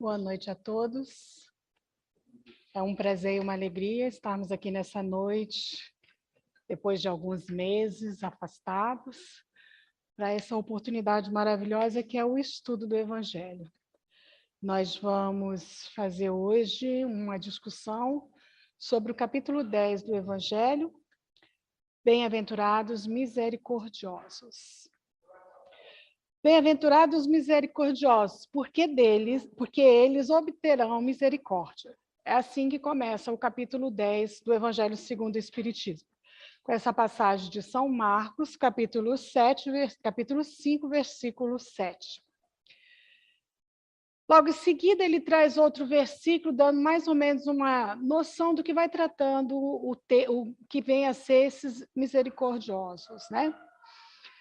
Boa noite a todos. É um prazer e uma alegria estarmos aqui nessa noite, depois de alguns meses afastados, para essa oportunidade maravilhosa que é o estudo do Evangelho. Nós vamos fazer hoje uma discussão sobre o capítulo 10 do Evangelho, Bem-aventurados misericordiosos. Bem-aventurados misericordiosos, porque eles obterão misericórdia. É assim que começa o capítulo 10 do Evangelho segundo o Espiritismo, com essa passagem de São Marcos, capítulo 5, versículo 7. Logo em seguida, ele traz outro versículo, dando mais ou menos uma noção do que vai tratando o que vem a ser esses misericordiosos, né?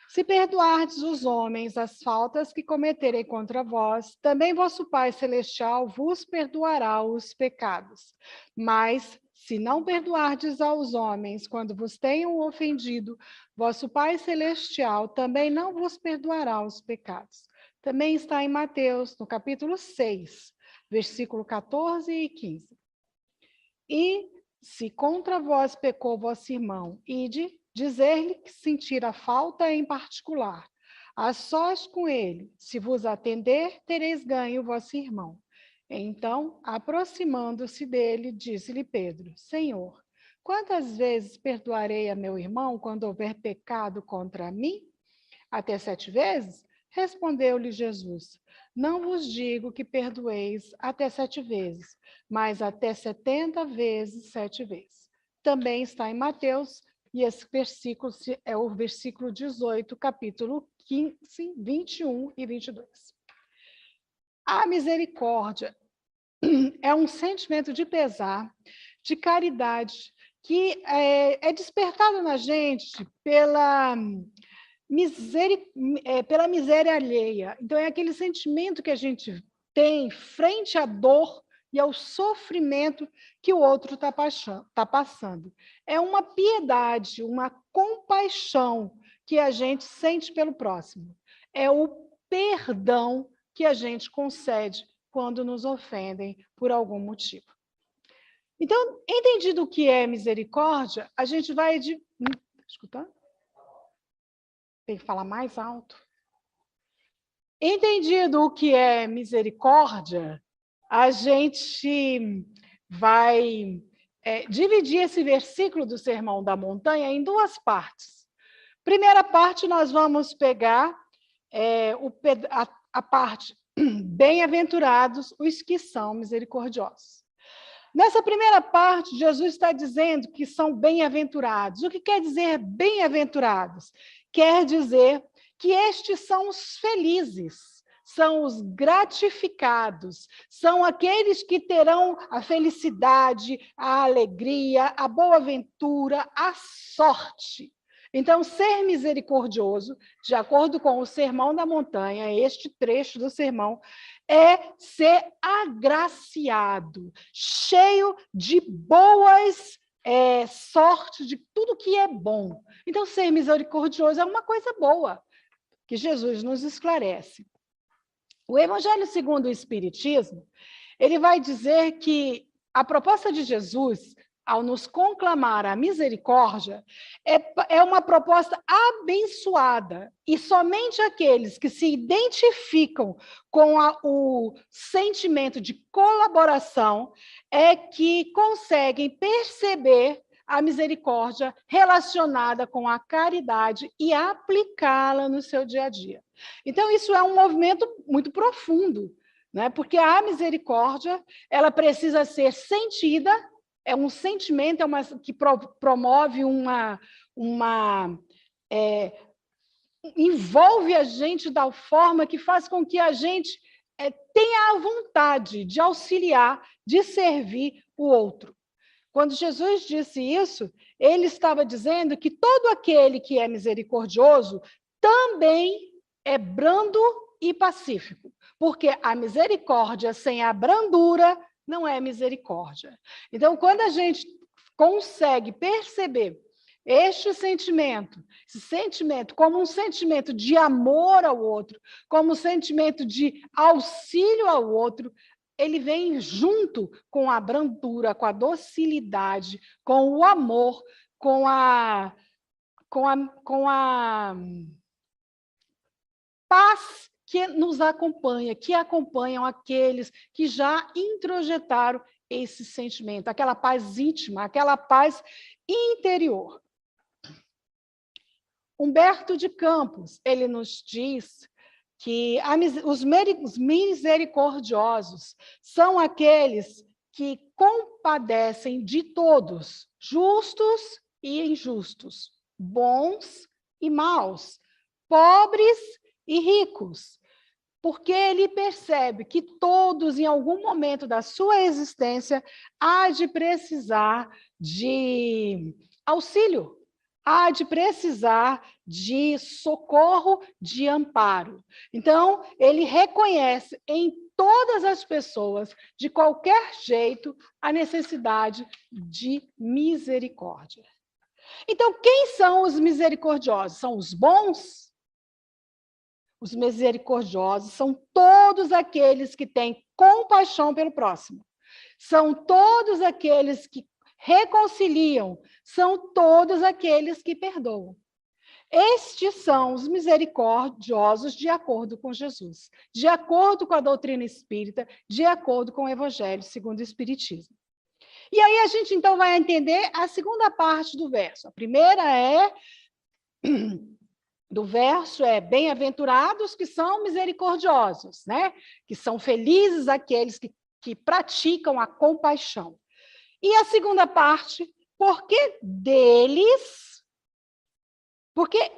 Se perdoardes os homens as faltas que cometerem contra vós, também vosso Pai Celestial vos perdoará os pecados. Mas, se não perdoardes aos homens quando vos tenham ofendido, vosso Pai Celestial também não vos perdoará os pecados. Também está em Mateus, no capítulo 6, versículo 14 e 15. E, se contra vós pecou vosso irmão, ide dizer-lhe que sentir a falta em particular. A sós com ele, se vos atender, tereis ganho vosso irmão. Então, aproximando-se dele, disse-lhe Pedro: Senhor, quantas vezes perdoarei a meu irmão quando houver pecado contra mim? Até 7 vezes? Respondeu-lhe Jesus: Não vos digo que perdoeis até 7 vezes, mas até 70 vezes 7 vezes. Também está em Mateus, e esse versículo é o versículo 18, capítulo 15, 21 e 22. A misericórdia é um sentimento de pesar, de caridade, que é despertado na gente pela miséria alheia. Então, é aquele sentimento que a gente tem frente à dor e ao sofrimento que o outro está passando. É uma piedade, uma compaixão que a gente sente pelo próximo. É o perdão que a gente concede quando nos ofendem por algum motivo. Então, entendido o que é misericórdia, a gente vai escutando? Tem que falar mais alto. Entendido o que é misericórdia, a gente vai dividir esse versículo do Sermão da Montanha em duas partes. Primeira parte, nós vamos pegar a parte bem-aventurados os que são misericordiosos. Nessa primeira parte, Jesus está dizendo que são bem-aventurados. O que quer dizer bem-aventurados? Quer dizer que estes são os felizes, são os gratificados, são aqueles que terão a felicidade, a alegria, a boa-ventura, a sorte. Então, ser misericordioso, de acordo com o Sermão da Montanha, este trecho do sermão, é ser agraciado, cheio de boas sorte, de tudo que é bom. Então, ser misericordioso é uma coisa boa, que Jesus nos esclarece. O Evangelho segundo o Espiritismo, ele vai dizer que a proposta de Jesus, ao nos conclamar a misericórdia, é uma proposta abençoada, e somente aqueles que se identificam com o sentimento de colaboração é que conseguem perceber a misericórdia relacionada com a caridade e aplicá-la no seu dia a dia. Então, isso é um movimento muito profundo, né? Porque a misericórdia ela precisa ser sentida, é um sentimento que promove envolve a gente da forma que faz com que a gente tenha a vontade de auxiliar, de servir o outro. Quando Jesus disse isso, ele estava dizendo que todo aquele que é misericordioso também é brando e pacífico, porque a misericórdia sem a brandura não é misericórdia. Então, quando a gente consegue perceber esse sentimento como um sentimento de amor ao outro, como um sentimento de auxílio ao outro, ele vem junto com a brandura, com a docilidade, com o amor, com a paz que nos acompanha, que acompanham aqueles que já introjetaram esse sentimento, aquela paz íntima, aquela paz interior. Humberto de Campos, ele nos diz que os misericordiosos são aqueles que compadecem de todos, justos e injustos, bons e maus, pobres e ricos, porque ele percebe que todos, em algum momento da sua existência, há de precisar de auxílio, há de precisar de socorro, de amparo. Então, ele reconhece em todas as pessoas, de qualquer jeito, a necessidade de misericórdia. Então, quem são os misericordiosos? São os bons? Os misericordiosos são todos aqueles que têm compaixão pelo próximo. São todos aqueles que reconciliam, são todos aqueles que perdoam. Estes são os misericordiosos de acordo com Jesus, de acordo com a doutrina espírita, de acordo com o Evangelho segundo o Espiritismo. E aí a gente, então, vai entender a segunda parte do verso. A primeira do verso é bem-aventurados que são misericordiosos, né? Que são felizes aqueles que praticam a compaixão. E a segunda parte, porque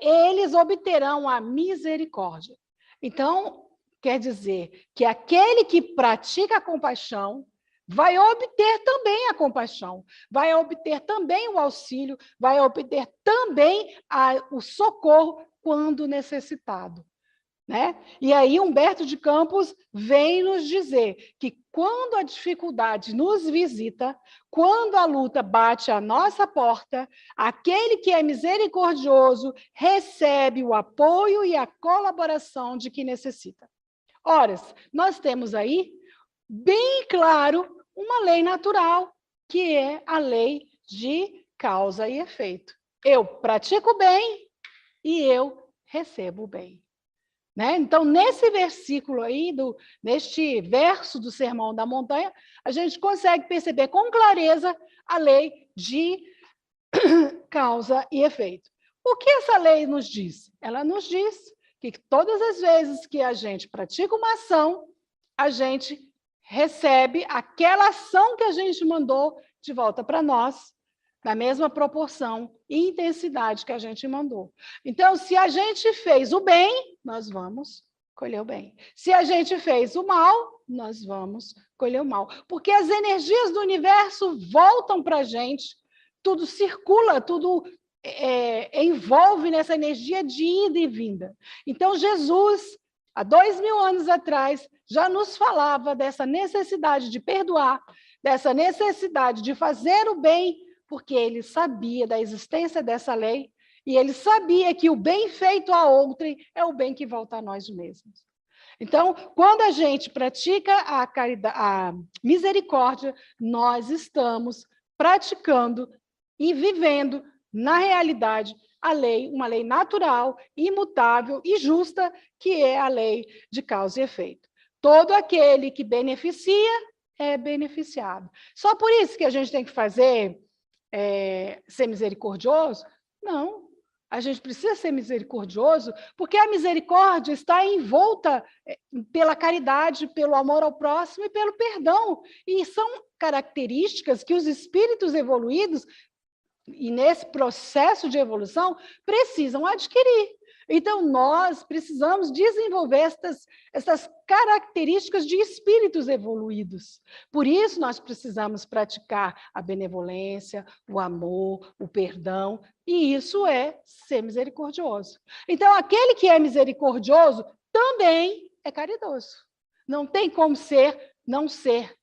eles obterão a misericórdia. Então, quer dizer que aquele que pratica a compaixão vai obter também a compaixão, vai obter também o auxílio, vai obter também o socorro quando necessitado. Né? E aí Humberto de Campos vem nos dizer que quando a dificuldade nos visita, quando a luta bate à nossa porta, aquele que é misericordioso recebe o apoio e a colaboração de que necessita. Ora, nós temos aí, bem claro, uma lei natural, que é a lei de causa e efeito. Eu pratico bem e eu recebo o bem. Né? Então, nesse versículo aí, neste verso do Sermão da Montanha, a gente consegue perceber com clareza a lei de causa e efeito. O que essa lei nos diz? Ela nos diz que todas as vezes que a gente pratica uma ação, a gente recebe aquela ação que a gente mandou de volta para nós, na mesma proporção e intensidade que a gente mandou. Então, se a gente fez o bem, nós vamos colher o bem. Se a gente fez o mal, nós vamos colher o mal. Porque as energias do universo voltam para a gente, tudo circula, tudo envolve nessa energia de ida e vinda. Então, Jesus, há 2000 anos atrás, já nos falava dessa necessidade de perdoar, dessa necessidade de fazer o bem, porque ele sabia da existência dessa lei e ele sabia que o bem feito a outrem é o bem que volta a nós mesmos. Então, quando a gente pratica a caridade, a misericórdia, nós estamos praticando e vivendo, na realidade, a lei, uma lei natural, imutável e justa, que é a lei de causa e efeito. Todo aquele que beneficia é beneficiado. Só por isso que a gente tem que ser misericordioso? Não. A gente precisa ser misericordioso, porque a misericórdia está envolta pela caridade, pelo amor ao próximo e pelo perdão. E são características que os espíritos evoluídos, e nesse processo de evolução, precisam adquirir. Então, nós precisamos desenvolver essas características de espíritos evoluídos. Por isso, nós precisamos praticar a benevolência, o amor, o perdão, e isso é ser misericordioso. Então, aquele que é misericordioso também é caridoso. Não tem como não ser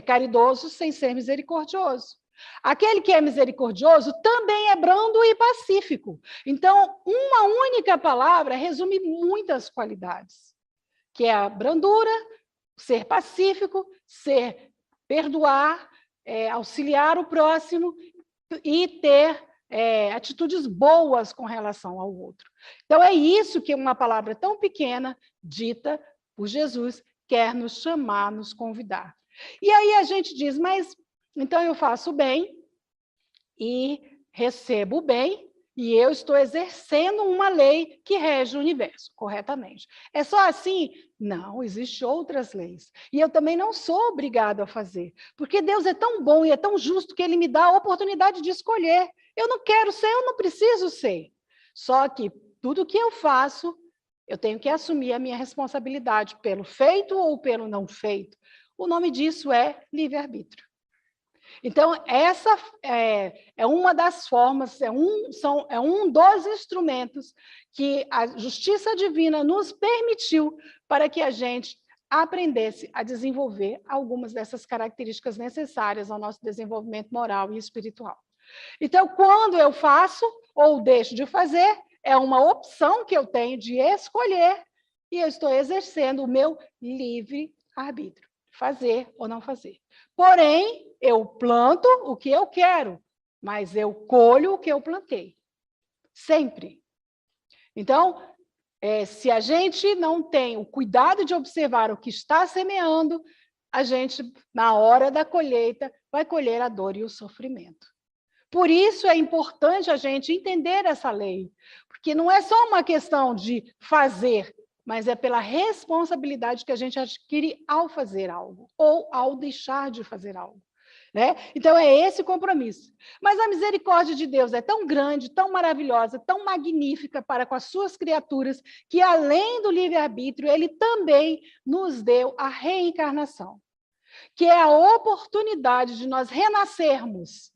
caridoso sem ser misericordioso. Aquele que é misericordioso também é brando e pacífico. Então, uma única palavra resume muitas qualidades, que é a brandura, ser pacífico perdoar, auxiliar o próximo e ter atitudes boas com relação ao outro. Então, é isso que uma palavra tão pequena, dita por Jesus, quer nos chamar, nos convidar. E aí a gente diz, mas então eu faço bem e recebo o bem, e eu estou exercendo uma lei que rege o universo, corretamente. É só assim? Não, existem outras leis. E eu também não sou obrigado a fazer, porque Deus é tão bom e é tão justo que Ele me dá a oportunidade de escolher. Eu não quero ser, eu não preciso ser. Só que tudo que eu faço, eu tenho que assumir a minha responsabilidade pelo feito ou pelo não feito. O nome disso é livre-arbítrio. Então, essa é uma das formas, é um dos instrumentos que a justiça divina nos permitiu para que a gente aprendesse a desenvolver algumas dessas características necessárias ao nosso desenvolvimento moral e espiritual. Então, quando eu faço ou deixo de fazer, é uma opção que eu tenho de escolher e eu estou exercendo o meu livre-arbítrio, fazer ou não fazer. Porém, eu planto o que eu quero, mas eu colho o que eu plantei. Sempre. Então, se a gente não tem o cuidado de observar o que está semeando, a gente, na hora da colheita, vai colher a dor e o sofrimento. Por isso é importante a gente entender essa lei, porque não é só uma questão de fazer, mas é pela responsabilidade que a gente adquire ao fazer algo, ou ao deixar de fazer algo. Né? Então, é esse o compromisso. Mas a misericórdia de Deus é tão grande, tão maravilhosa, tão magnífica para com as suas criaturas, que além do livre-arbítrio, ele também nos deu a reencarnação, que é a oportunidade de nós renascermos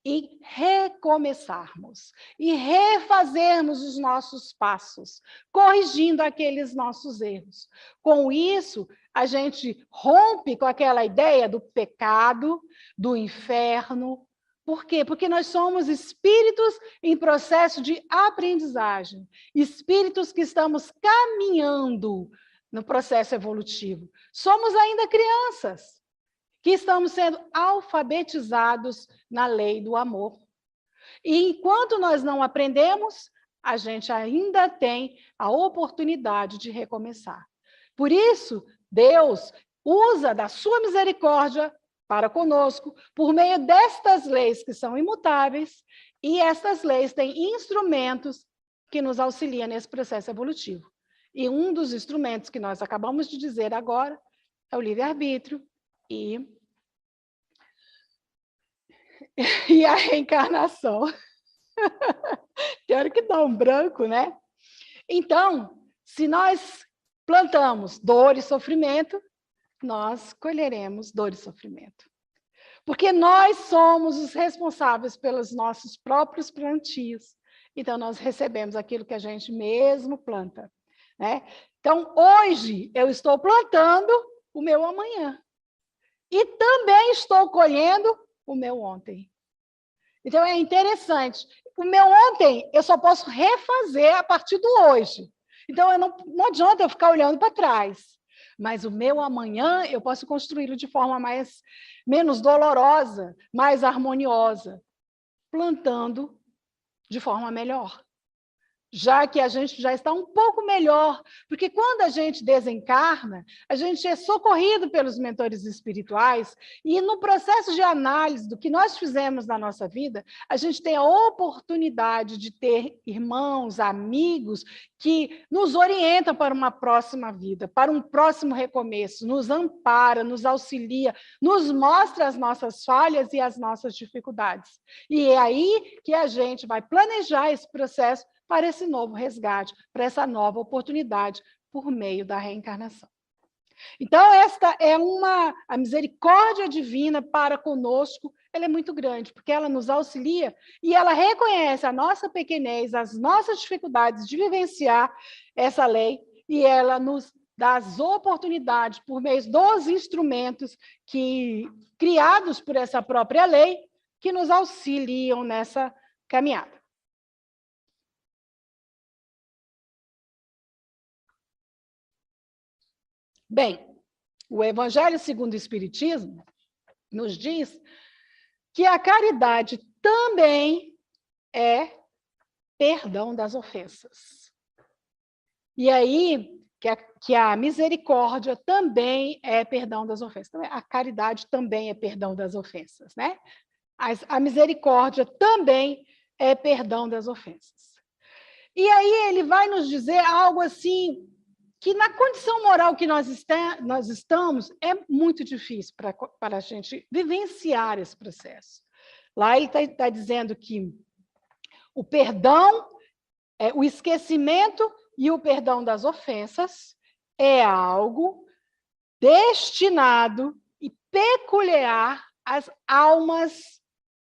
e recomeçarmos, e refazermos os nossos passos, corrigindo aqueles nossos erros. Com isso, a gente rompe com aquela ideia do pecado, do inferno. Por quê? Porque nós somos espíritos em processo de aprendizagem, espíritos que estamos caminhando no processo evolutivo. Somos ainda crianças, que estamos sendo alfabetizados na lei do amor. E enquanto nós não aprendemos, a gente ainda tem a oportunidade de recomeçar. Por isso, Deus usa da sua misericórdia para conosco, por meio destas leis que são imutáveis, e estas leis têm instrumentos que nos auxiliam nesse processo evolutivo. E um dos instrumentos que nós acabamos de dizer agora é o livre-arbítrio e a reencarnação. Tem hora que dá um branco, né? Então, se nós plantamos dor e sofrimento, nós colheremos dor e sofrimento. Porque nós somos os responsáveis pelos nossos próprios plantios. Então, nós recebemos aquilo que a gente mesmo planta. Né? Então, hoje, eu estou plantando o meu amanhã. E também estou colhendo o meu ontem. Então, é interessante. O meu ontem, eu só posso refazer a partir do hoje. Então, não adianta eu ficar olhando para trás. Mas o meu amanhã, eu posso construí-lo de forma menos dolorosa, mais harmoniosa, plantando de forma melhor. Já que a gente já está um pouco melhor, porque quando a gente desencarna, a gente é socorrido pelos mentores espirituais e no processo de análise do que nós fizemos na nossa vida, a gente tem a oportunidade de ter irmãos, amigos que nos orientam para uma próxima vida, para um próximo recomeço, nos ampara, nos auxilia, nos mostra as nossas falhas e as nossas dificuldades. E é aí que a gente vai planejar esse processo para esse novo resgate, para essa nova oportunidade por meio da reencarnação. Então, esta é a misericórdia divina para conosco, ela é muito grande, porque ela nos auxilia e ela reconhece a nossa pequenez, as nossas dificuldades de vivenciar essa lei, e ela nos dá as oportunidades, por meio dos instrumentos criados por essa própria lei, que nos auxiliam nessa caminhada. Bem, O Evangelho segundo o Espiritismo nos diz que a caridade também é perdão das ofensas. E aí, que a misericórdia também é perdão das ofensas. Então, a caridade também é perdão das ofensas, né? A misericórdia também é perdão das ofensas. E aí ele vai nos dizer algo assim, que na condição moral que nós estamos, é muito difícil para a gente vivenciar esse processo. Lá ele está dizendo que o perdão, o esquecimento e o perdão das ofensas é algo destinado e peculiar às almas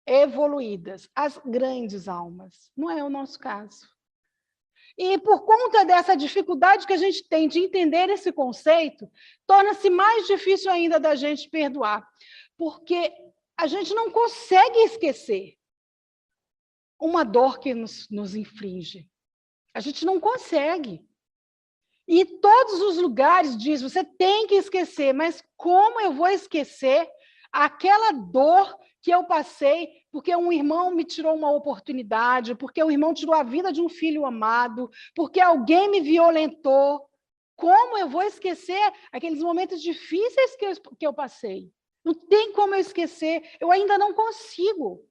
evoluídas, às grandes almas. Não é o nosso caso. E por conta dessa dificuldade que a gente tem de entender esse conceito, torna-se mais difícil ainda da gente perdoar, porque a gente não consegue esquecer uma dor que nos inflige. A gente não consegue. E todos os lugares dizem, você tem que esquecer, mas como eu vou esquecer aquela dor que eu passei porque um irmão me tirou uma oportunidade, porque o irmão tirou a vida de um filho amado, porque alguém me violentou? Como eu vou esquecer aqueles momentos difíceis que eu passei? Não tem como eu esquecer, eu ainda não consigo.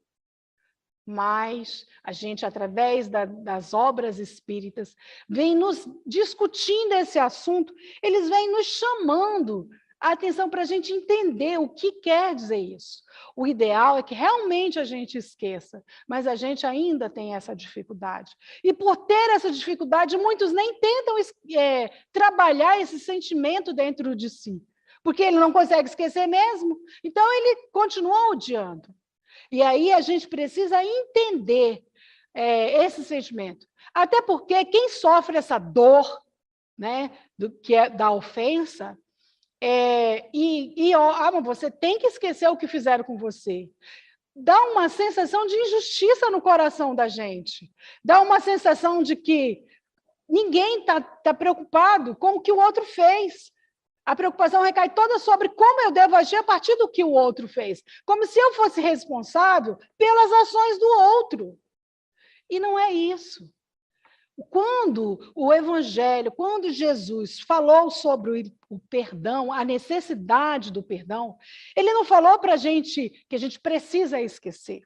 Mas a gente, através das obras espíritas, vem nos discutindo esse assunto, eles vêm nos chamando a atenção para a gente entender o que quer dizer isso. O ideal é que realmente a gente esqueça, mas a gente ainda tem essa dificuldade. E por ter essa dificuldade, muitos nem tentam trabalhar esse sentimento dentro de si, porque ele não consegue esquecer mesmo, então ele continua odiando. E aí a gente precisa entender esse sentimento. Até porque quem sofre essa dor, né, que é da ofensa, você tem que esquecer o que fizeram com você. Dá uma sensação de injustiça no coração da gente. Dá uma sensação de que ninguém está preocupado com o que o outro fez. A preocupação recai toda sobre como eu devo agir a partir do que o outro fez. Como se eu fosse responsável pelas ações do outro. E não é isso. Quando o Evangelho, quando Jesus falou sobre o perdão, a necessidade do perdão, ele não falou para a gente que a gente precisa esquecer.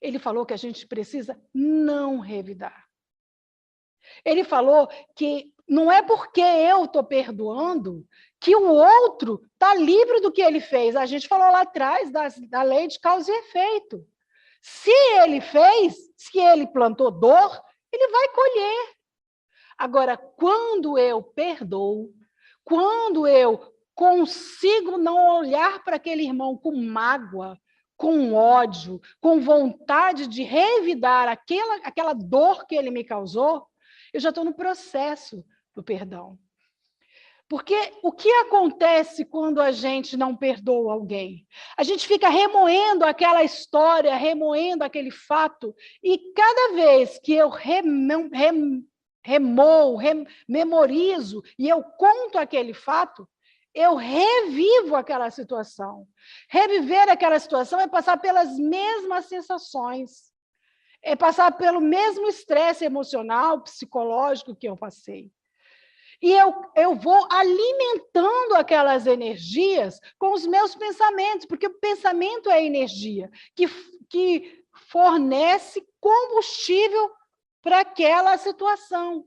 Ele falou que a gente precisa não revidar. Ele falou que não é porque eu estou perdoando que o outro está livre do que ele fez. A gente falou lá atrás da lei de causa e efeito. Se ele fez, se ele plantou dor, ele vai colher. Agora, quando eu perdoo, quando eu consigo não olhar para aquele irmão com mágoa, com ódio, com vontade de revidar aquela dor que ele me causou, eu já estou no processo do perdão. Porque o que acontece quando a gente não perdoa alguém? A gente fica remoendo aquela história, remoendo aquele fato, e cada vez que eu memorizo e eu conto aquele fato, eu revivo aquela situação. Reviver aquela situação é passar pelas mesmas sensações, é passar pelo mesmo estresse emocional, psicológico que eu passei. E eu vou alimentando aquelas energias com os meus pensamentos, porque o pensamento é energia que fornece combustível para aquela situação.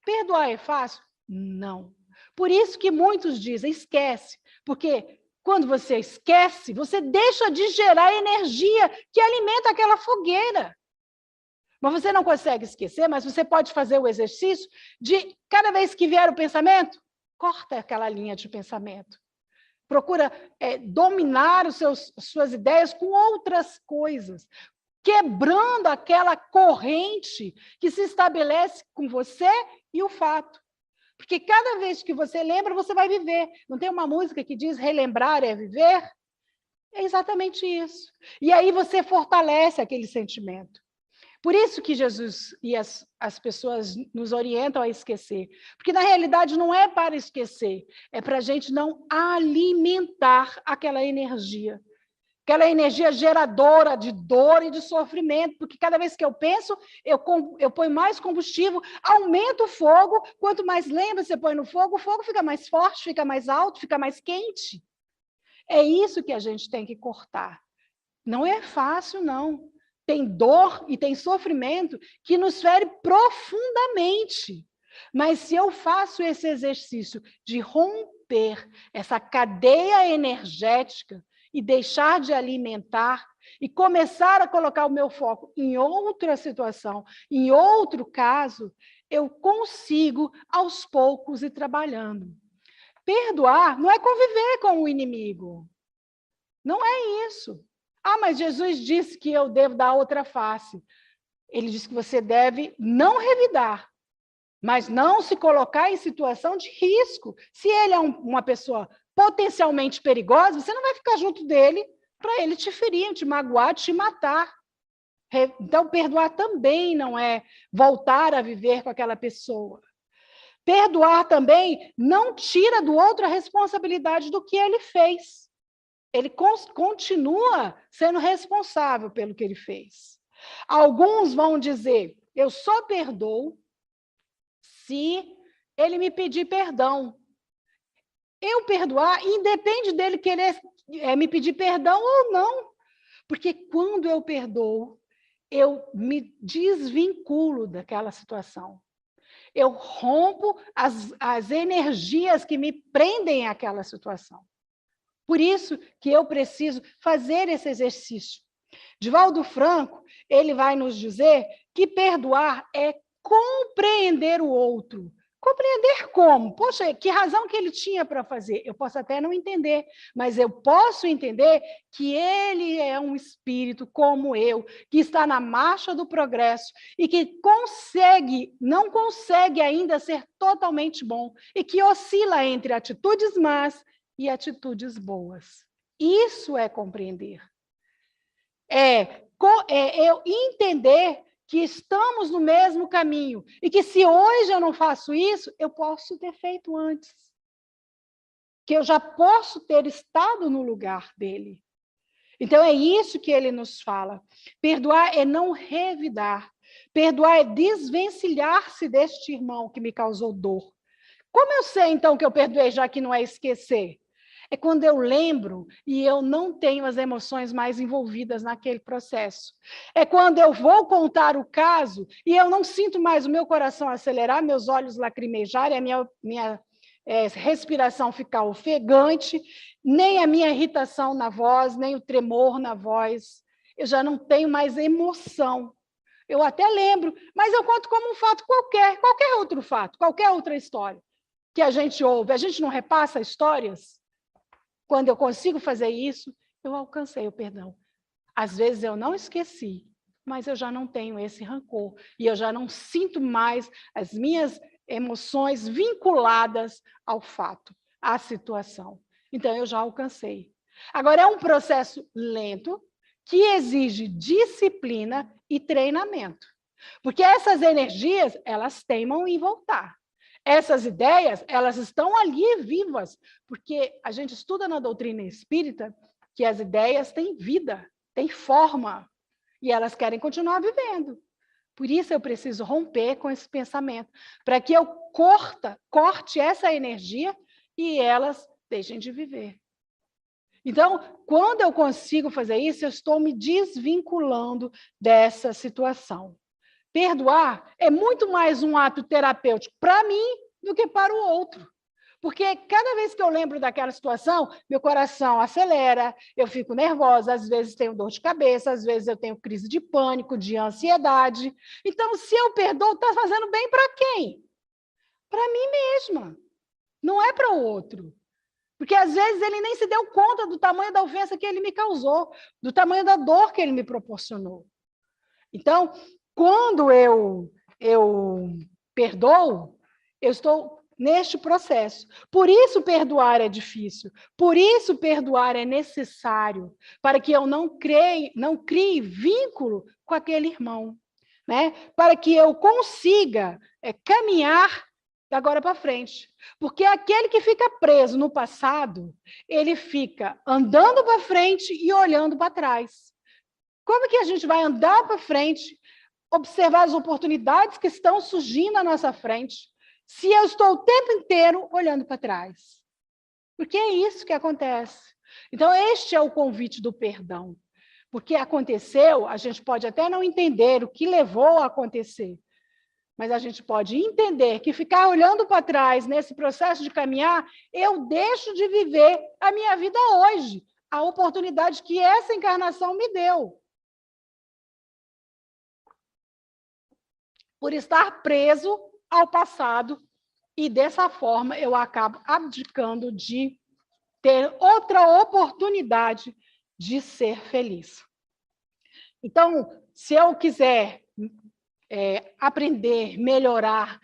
Perdoar é fácil? Não. Por isso que muitos dizem, esquece, porque quando você esquece, você deixa de gerar energia que alimenta aquela fogueira. Mas você não consegue esquecer, mas você pode fazer o exercício de, cada vez que vier o pensamento, corta aquela linha de pensamento. Procura dominar suas ideias com outras coisas, quebrando aquela corrente que se estabelece com você e o fato. Porque cada vez que você lembra, você vai viver. Não tem uma música que diz relembrar é viver? É exatamente isso. E aí você fortalece aquele sentimento. Por isso que Jesus e as pessoas nos orientam a esquecer. Porque, na realidade, não é para esquecer, é para a gente não alimentar aquela energia geradora de dor e de sofrimento, porque cada vez que eu penso, eu ponho mais combustível, aumenta o fogo, quanto mais lembra você põe no fogo, o fogo fica mais forte, fica mais alto, fica mais quente. É isso que a gente tem que cortar. Não é fácil, não. Tem dor e tem sofrimento que nos fere profundamente. Mas se eu faço esse exercício de romper essa cadeia energética e deixar de alimentar e começar a colocar o meu foco em outra situação, em outro caso, eu consigo, aos poucos, ir trabalhando. Perdoar não é conviver com o inimigo. Não é isso. Ah, mas Jesus disse que eu devo dar outra face. Ele disse que você deve não revidar, mas não se colocar em situação de risco. Se ele é uma pessoa potencialmente perigosa, você não vai ficar junto dele para ele te ferir, te magoar, te matar. Então, perdoar também não é voltar a viver com aquela pessoa. Perdoar também não tira do outro a responsabilidade do que ele fez. Ele continua sendo responsável pelo que ele fez. Alguns vão dizer, eu só perdoo se ele me pedir perdão. Eu perdoar, independe dele querer me pedir perdão ou não. Porque quando eu perdoo, eu me desvinculo daquela situação. Eu rompo as energias que me prendem àquela situação. Por isso que eu preciso fazer esse exercício. Divaldo Franco, ele vai nos dizer que perdoar é compreender o outro. Compreender como? Poxa, que razão que ele tinha para fazer? Eu posso até não entender, mas eu posso entender que ele é um espírito como eu, que está na marcha do progresso e que não consegue ainda ser totalmente bom e que oscila entre atitudes más e atitudes boas. Isso é compreender. É eu entender que estamos no mesmo caminho e que se hoje eu não faço isso, eu posso ter feito antes. Que eu já posso ter estado no lugar dele. Então é isso que ele nos fala. Perdoar é não revidar. Perdoar é desvencilhar-se deste irmão que me causou dor. Como eu sei, então, que eu perdoei, já que não é esquecer? É quando eu lembro e eu não tenho as emoções mais envolvidas naquele processo. É quando eu vou contar o caso e eu não sinto mais o meu coração acelerar, meus olhos lacrimejarem, a minha respiração ficar ofegante, nem a minha irritação na voz, nem o tremor na voz. Eu já não tenho mais emoção. Eu até lembro, mas eu conto como um fato qualquer outro fato, qualquer outra história que a gente ouve. A gente não repassa histórias? Quando eu consigo fazer isso, eu alcancei o perdão. Às vezes eu não esqueci, mas eu já não tenho esse rancor. E eu já não sinto mais as minhas emoções vinculadas ao fato, à situação. Então, eu já alcancei. Agora, é um processo lento, que exige disciplina e treinamento. Porque essas energias, elas teimam em voltar. Essas ideias, elas estão ali vivas, porque a gente estuda na doutrina espírita que as ideias têm vida, têm forma, e elas querem continuar vivendo. Por isso eu preciso romper com esse pensamento, para que eu corte essa energia e elas deixem de viver. Então, quando eu consigo fazer isso, eu estou me desvinculando dessa situação. Perdoar é muito mais um ato terapêutico para mim do que para o outro. Porque cada vez que eu lembro daquela situação, meu coração acelera, eu fico nervosa, às vezes tenho dor de cabeça, às vezes eu tenho crise de pânico, de ansiedade. Então, se eu perdoo, está fazendo bem para quem? Para mim mesma. Não é para o outro. Porque às vezes ele nem se deu conta do tamanho da ofensa que ele me causou, do tamanho da dor que ele me proporcionou. Então, quando eu perdoo, eu estou neste processo. Por isso perdoar é difícil. Por isso perdoar é necessário, para que eu não crie vínculo com aquele irmão. né? Para que eu consiga caminhar da agora para frente. Porque aquele que fica preso no passado, ele fica andando para frente e olhando para trás. Como que a gente vai andar para frente, observar as oportunidades que estão surgindo à nossa frente, se eu estou o tempo inteiro olhando para trás? Porque é isso que acontece. Então, este é o convite do perdão. Porque aconteceu, a gente pode até não entender o que levou a acontecer, mas a gente pode entender que ficar olhando para trás nesse processo de caminhar, eu deixo de viver a minha vida hoje, a oportunidade que essa encarnação me deu. Por estar preso ao passado, e dessa forma eu acabo abdicando de ter outra oportunidade de ser feliz. Então, se eu quiser aprender, melhorar,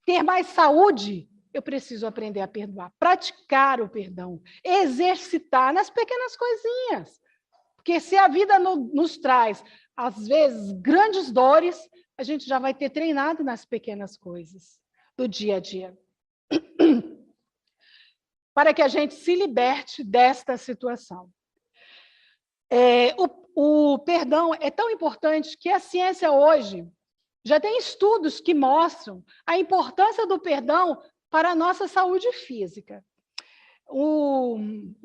ter mais saúde, eu preciso aprender a perdoar, praticar o perdão, exercitar nas pequenas coisinhas. Porque se a vida nos traz, às vezes, grandes dores, a gente já vai ter treinado nas pequenas coisas do dia a dia. Para que a gente se liberte desta situação. O perdão é tão importante que a ciência hoje já tem estudos que mostram a importância do perdão para a nossa saúde física. O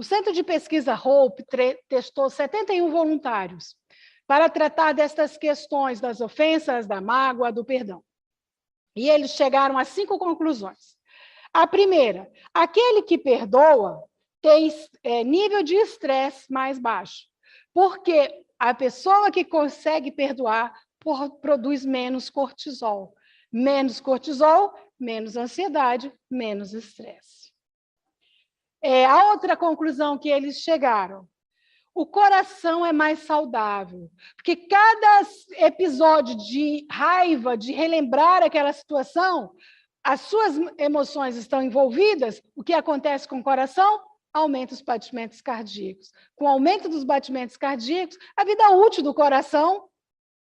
Centro de Pesquisa Hope testou 71 voluntários para tratar destas questões das ofensas, da mágoa, do perdão. E eles chegaram a 5 conclusões. A primeira, aquele que perdoa tem nível de estresse mais baixo, porque a pessoa que consegue perdoar produz menos cortisol. Menos cortisol, menos ansiedade, menos estresse. A outra conclusão que eles chegaram, o coração é mais saudável, porque cada episódio de raiva, de relembrar aquela situação, as suas emoções estão envolvidas, o que acontece com o coração? Aumenta os batimentos cardíacos. Com o aumento dos batimentos cardíacos, a vida útil do coração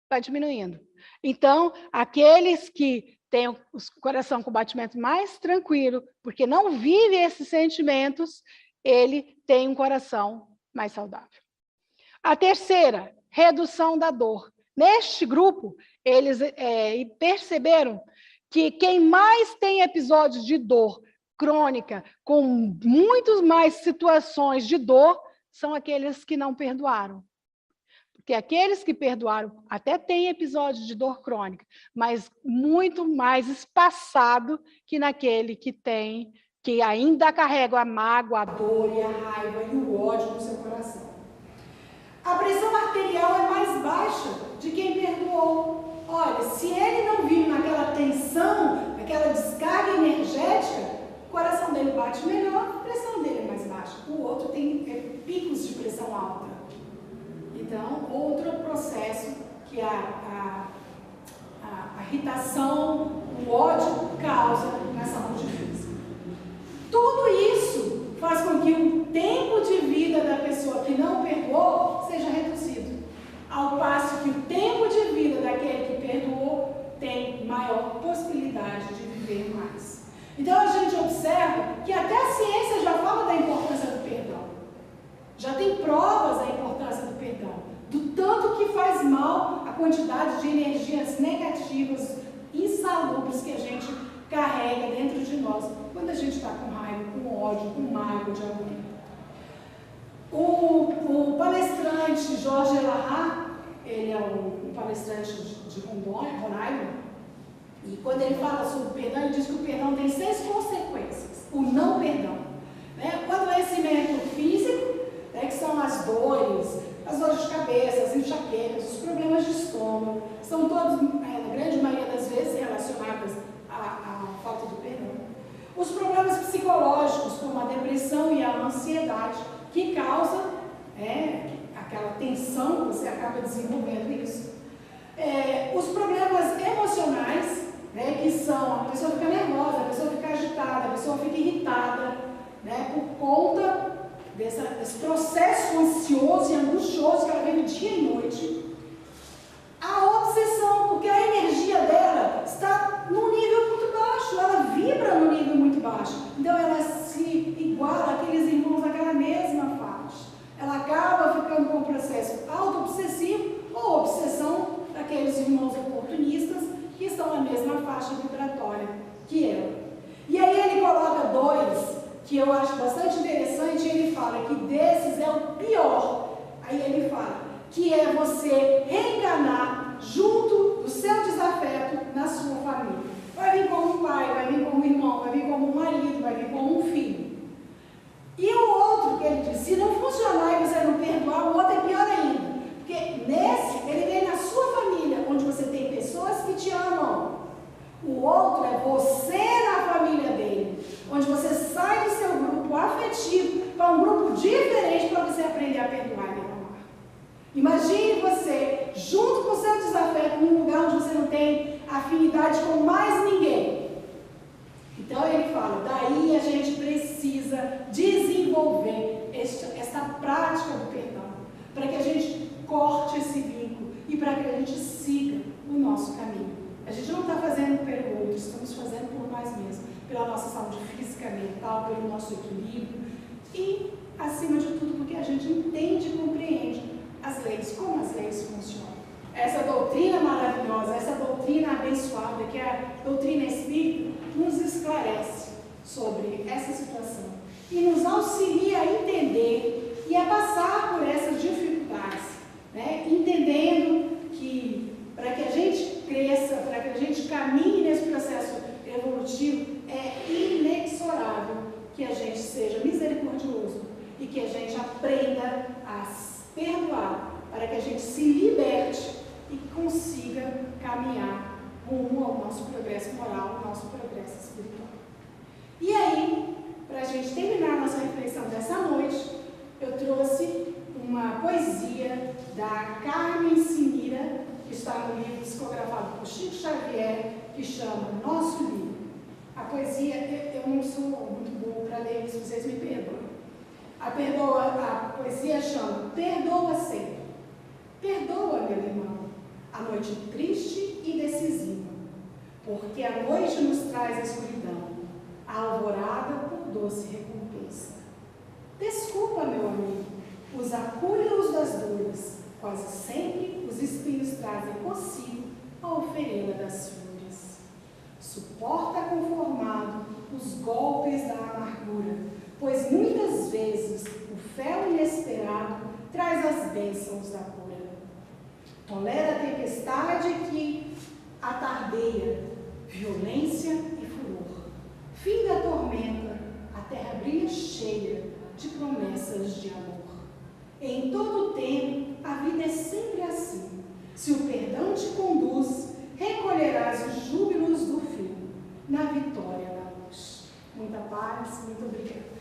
vai diminuindo. Então, aqueles que têm o coração com batimento mais tranquilo, porque não vive esses sentimentos, ele tem um coração mais saudável. A terceira, redução da dor. Neste grupo, eles perceberam que quem mais tem episódios de dor crônica, com muitas mais situações de dor, são aqueles que não perdoaram. Porque aqueles que perdoaram até têm episódios de dor crônica, mas muito mais espaçado que naquele que ainda carrega a mágoa, a dor e a raiva e o ódio no seu coração. A pressão arterial é mais baixa de quem perdoou. Olha, se ele não vive naquela tensão, naquela descarga energética, o coração dele bate melhor, a pressão dele é mais baixa. O outro tem picos de pressão alta. Então, outro processo que a irritação, o ódio causa na saúde física. Tudo isso faz com que o tempo de vida da pessoa que não perdoou seja reduzido, ao passo que o tempo de vida daquele que perdoou tem maior possibilidade de viver mais. Então, a gente observa que até a ciência já fala da importância do perdão. Já tem provas da importância do perdão, do tanto que faz mal a quantidade de energias negativas, insalubres que a gente carrega dentro de nós, quando a gente está com raiva, com ódio, com mágoa de alguém. O palestrante Jorge Elahá, ele é um palestrante de Roraima, e quando ele fala sobre o perdão, ele diz que o perdão tem 6 consequências. O não perdão, né? O adoecimento físico, que são as dores de cabeça, as enxaquecas, os problemas de estômago, são todos, na grande maioria das vezes, relacionados à falta do perdão. Os problemas psicológicos, como a depressão e a ansiedade, que causam aquela tensão que você acaba desenvolvendo isso. Os problemas emocionais, que são a pessoa fica nervosa, a pessoa fica agitada, a pessoa fica irritada, por conta desse processo ansioso e angustioso que ela vive dia e noite. A obsessão, porque a fala que desses é o pior. Aí ele fala que é você reencarnar junto do seu desafeto na sua família. Vai vir como um pai, vai vir como um irmão, vai vir como um marido, vai vir como um filho. E o outro que ele diz, se não funcionar e você não perdoar, o outro é pior ainda. Porque nesse, ele vem na sua família, onde você tem pessoas que te amam. O outro é você na família dele, onde você sai do seu grupo afetivo para um grupo diferente para você aprender a perdoar e amar. Imagine você, junto com o seu desafeto, num lugar onde você não tem afinidade com mais ninguém. Então ele fala, daí a gente precisa desenvolver esta prática do perdão, para que a gente corte esse vínculo e para que a gente siga o nosso caminho. A gente não está fazendo pelo outro, estamos fazendo por nós mesmos, pela nossa saúde física, mental, pelo nosso equilíbrio e, acima de tudo, porque a gente entende e compreende as leis, como as leis funcionam. Essa doutrina maravilhosa, essa doutrina abençoada, que é a doutrina espírita, nos esclarece sobre essa situação e nos auxilia a entender e a passar por essas dificuldades, né? Entendendo que para que a gente cresça, para que a gente caminhe nesse processo evolutivo, é inexorável que a gente seja misericordioso e que a gente aprenda a perdoar, para que a gente se liberte e consiga caminhar rumo ao nosso progresso moral, ao nosso progresso espiritual. E aí, para a gente terminar a nossa reflexão dessa noite, eu trouxe uma poesia da Carmen Simira, que está no livro psicografado por Chico Xavier, que chama Nosso Livro. A poesia, eu não sou muito boa para ler isso, vocês me perdoem. A poesia chama Perdoa Sempre. Perdoa, meu irmão, a noite triste e decisiva, porque a noite nos traz a escuridão, a alvorada por doce recompensa. Desculpa, meu amigo, os acúleos das dores, quase sempre os espinhos trazem consigo a oferenda das flores. Suporta conformado os golpes da amargura, pois muitas vezes o fel inesperado traz as bênçãos da cura. Tolera a tempestade que atardeia, violência e furor. Fim da tormenta, a terra brilha cheia de promessas de amor. Em todo o tempo, a vida é sempre assim. Se o perdão te conduz, recolherás os júbilos do fim, na vitória da luz. Muita paz, muito obrigada.